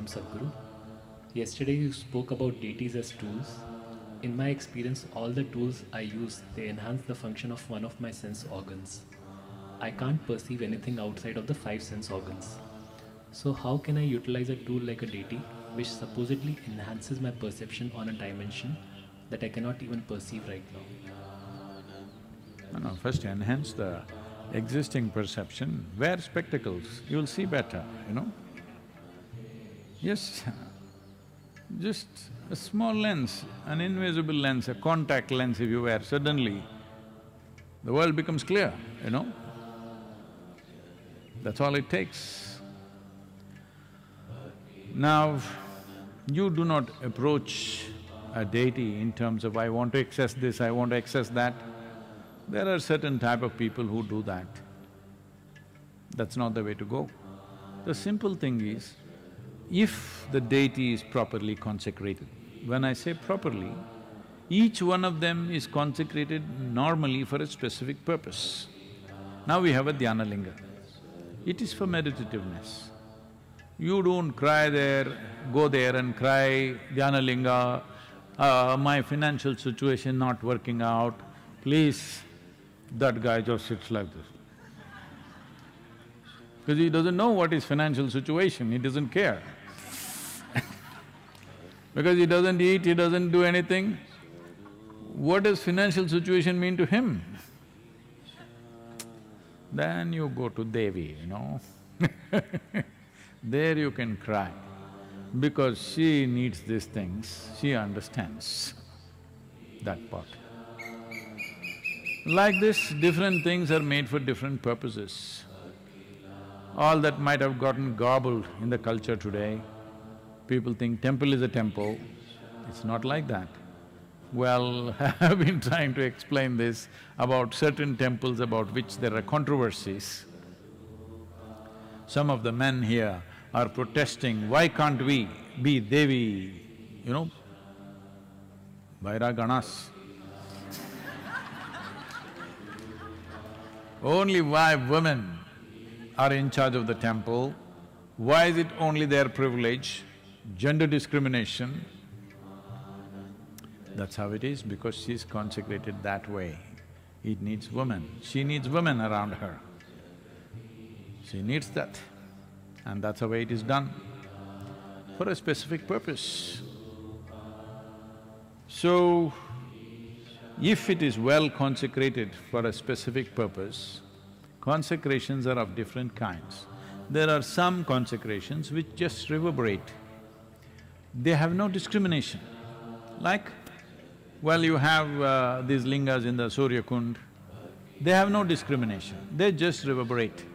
from Sadhguru. Yesterday you spoke about deities as tools. In my experience, all the tools I use, they enhance the function of one of my sense organs. I can't perceive anything outside of the five sense organs. So how can I utilize a tool like a deity, which supposedly enhances my perception on a dimension that I cannot even perceive right now? No, first enhance the existing perception. Wear spectacles, you'll see better, you know. Yes, just a small lens, an invisible lens, a contact lens if you wear, suddenly the world becomes clear, you know. That's all it takes. Now, you do not approach a deity in terms of, I want to access this, I want to access that. There are certain type of people who do that. That's not the way to go. The simple thing is, if the deity is properly consecrated, when I say properly, each one of them is consecrated normally for a specific purpose. Now we have a dhyana linga. It is for meditativeness. You don't cry there, go there and cry, dhyana linga, my financial situation not working out, please. That guy just sits like this. Because he doesn't know what is financial situation, he doesn't care. Because he doesn't eat, he doesn't do anything, what does financial situation mean to him? Then you go to Devi, you know. There you can cry, because she needs these things, she understands that part. Like this, different things are made for different purposes. All that might have gotten gobbled in the culture today, people think temple is a temple, it's not like that. Well, I've been trying to explain this about certain temples about which there are controversies. Some of the men here are protesting, why can't we be Devi, you know, Vairaganas? Only why women are in charge of the temple? Why is it only their privilege? Gender discrimination. That's how it is, because she's consecrated that way. It needs women, she needs women around her. She needs that, and that's the way it is done, for a specific purpose. So, if it is well consecrated for a specific purpose, consecrations are of different kinds. There are some consecrations which just reverberate. They have no discrimination. Like, well, you have these lingas in the Surya Kund, they have no discrimination, they just reverberate.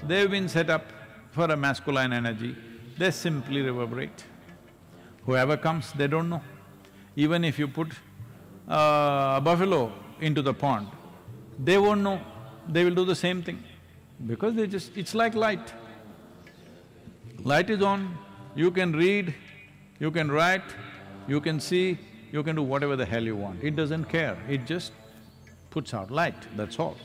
They've been set up for a masculine energy, they simply reverberate. Whoever comes, they don't know. Even if you put a buffalo into the pond, they won't know, they will do the same thing, because they just… it's like light. Light is on, you can read, you can write, you can see, you can do whatever the hell you want. It doesn't care, it just puts out light, that's all.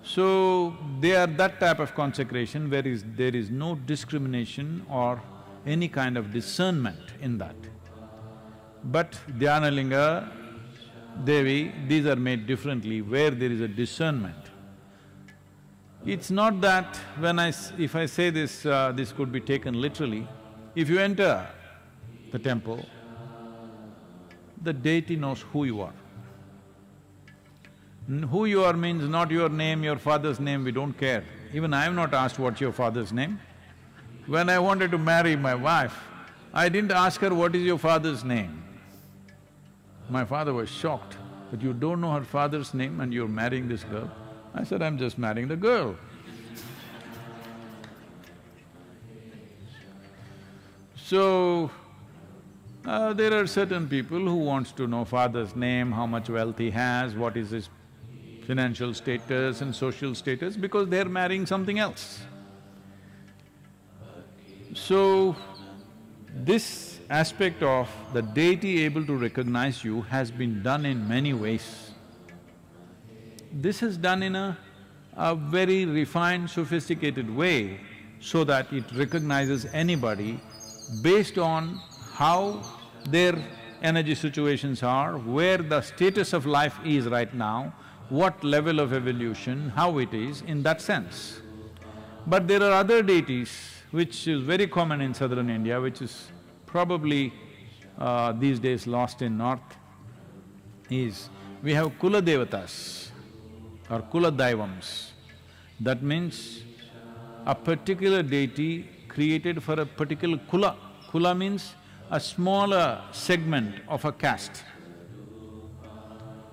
So, they are that type of consecration where there is no discrimination or any kind of discernment in that. But Dhyana Linga, Devi, these are made differently where there is a discernment. It's not that if I say this, this could be taken literally. If you enter the temple, the deity knows who you are. Who you are means not your name, your father's name, we don't care. Even I have not asked what's your father's name. When I wanted to marry my wife, I didn't ask her, what is your father's name? My father was shocked that you don't know her father's name and you're marrying this girl. I said, I'm just marrying the girl. So, there are certain people who wants to know father's name, how much wealth he has, what is his financial status and social status, because they're marrying something else. So, this aspect of the deity able to recognize you has been done in many ways. This is done in a very refined, sophisticated way, so that it recognizes anybody based on how their energy situations are, where the status of life is right now, what level of evolution, how it is, in that sense. But there are other deities which is very common in southern India, which is probably these days lost in north, is we have Kula Devatas or Kula Daivams. That means a particular deity created for a particular Kula. Kula means a smaller segment of a caste.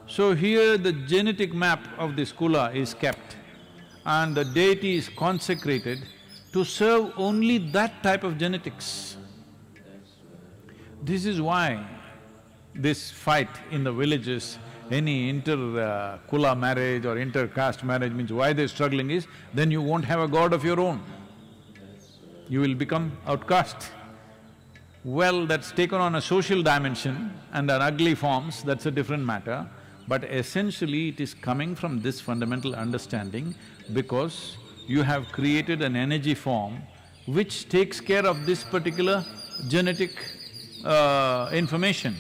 So here the genetic map of this Kula is kept and the deity is consecrated to serve only that type of genetics. This is why this fight in the villages, any inter-Kula marriage or inter-caste marriage means why they're struggling is, then you won't have a god of your own. You will become outcast. Well, that's taken on a social dimension and an ugly forms, that's a different matter. But essentially it is coming from this fundamental understanding because you have created an energy form which takes care of this particular genetic information.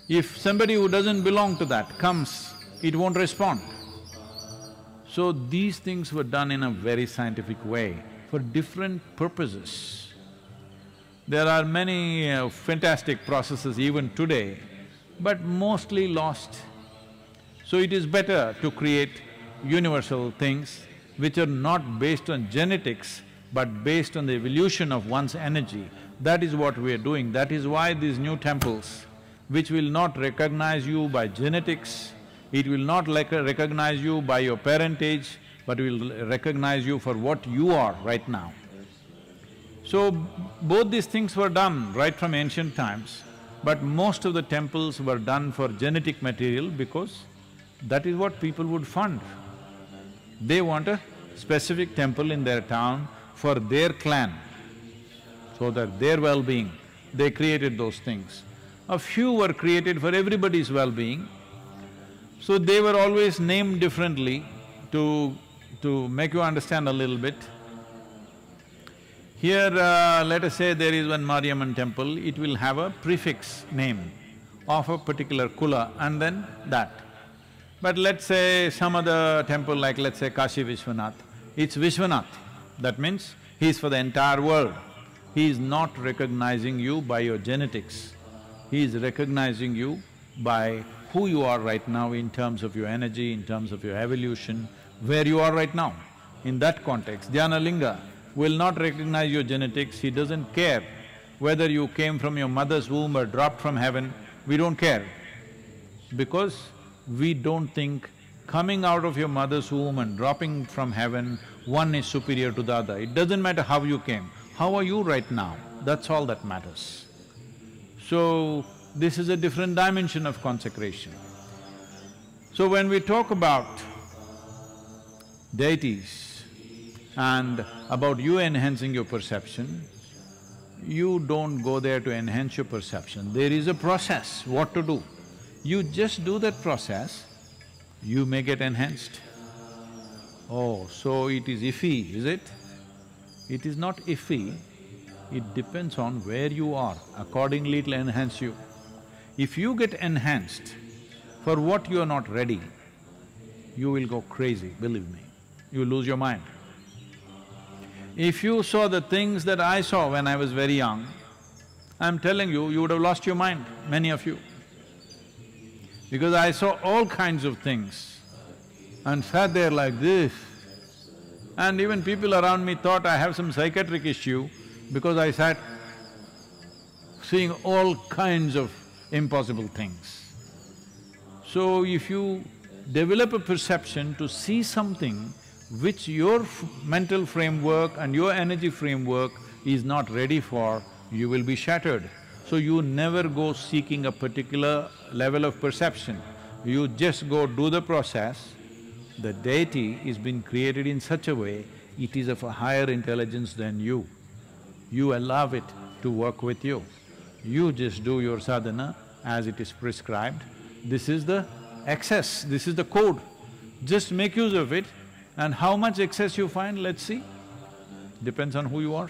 If somebody who doesn't belong to that comes, it won't respond. So these things were done in a very scientific way for different purposes. There are many fantastic processes even today, but mostly lost. So it is better to create universal things which are not based on genetics, but based on the evolution of one's energy. That is what we are doing. That is why these new temples, which will not recognize you by genetics, it will not recognize you by your parentage, but will recognize you for what you are right now. So, both these things were done right from ancient times, but most of the temples were done for genetic material because that is what people would fund. They want a specific temple in their town for their clan, so that their well-being, they created those things. A few were created for everybody's well-being, so they were always named differently to make you understand a little bit. Here, let us say there is one Mariamman temple, it will have a prefix name of a particular Kula and then that. But let's say some other temple like let's say Kashi Vishwanath, it's Vishwanath. That means he is for the entire world. He is not recognizing you by your genetics. He is recognizing you by who you are right now in terms of your energy, in terms of your evolution, where you are right now. In that context, Dhyanalinga will not recognize your genetics, he doesn't care whether you came from your mother's womb or dropped from heaven, we don't care. Because we don't think coming out of your mother's womb and dropping from heaven, one is superior to the other. It doesn't matter how you came, how are you right now, that's all that matters. So, this is a different dimension of consecration. So when we talk about deities and about you enhancing your perception, you don't go there to enhance your perception. There is a process, what to do. You just do that process, you may get enhanced. Oh, so it is iffy, is it? It is not iffy, it depends on where you are, accordingly it'll enhance you. If you get enhanced for what you are not ready, you will go crazy, believe me, you lose your mind. If you saw the things that I saw when I was very young, I'm telling you, you would have lost your mind, many of you. Because I saw all kinds of things and sat there like this. And even people around me thought I have some psychiatric issue because I sat seeing all kinds of impossible things. So if you develop a perception to see something which your mental framework and your energy framework is not ready for, you will be shattered. So you never go seeking a particular level of perception, you just go do the process. The deity is being created in such a way, it is of a higher intelligence than you. You allow it to work with you. You just do your sadhana as it is prescribed. This is the excess, this is the code. Just make use of it, and how much excess you find, let's see. Depends on who you are.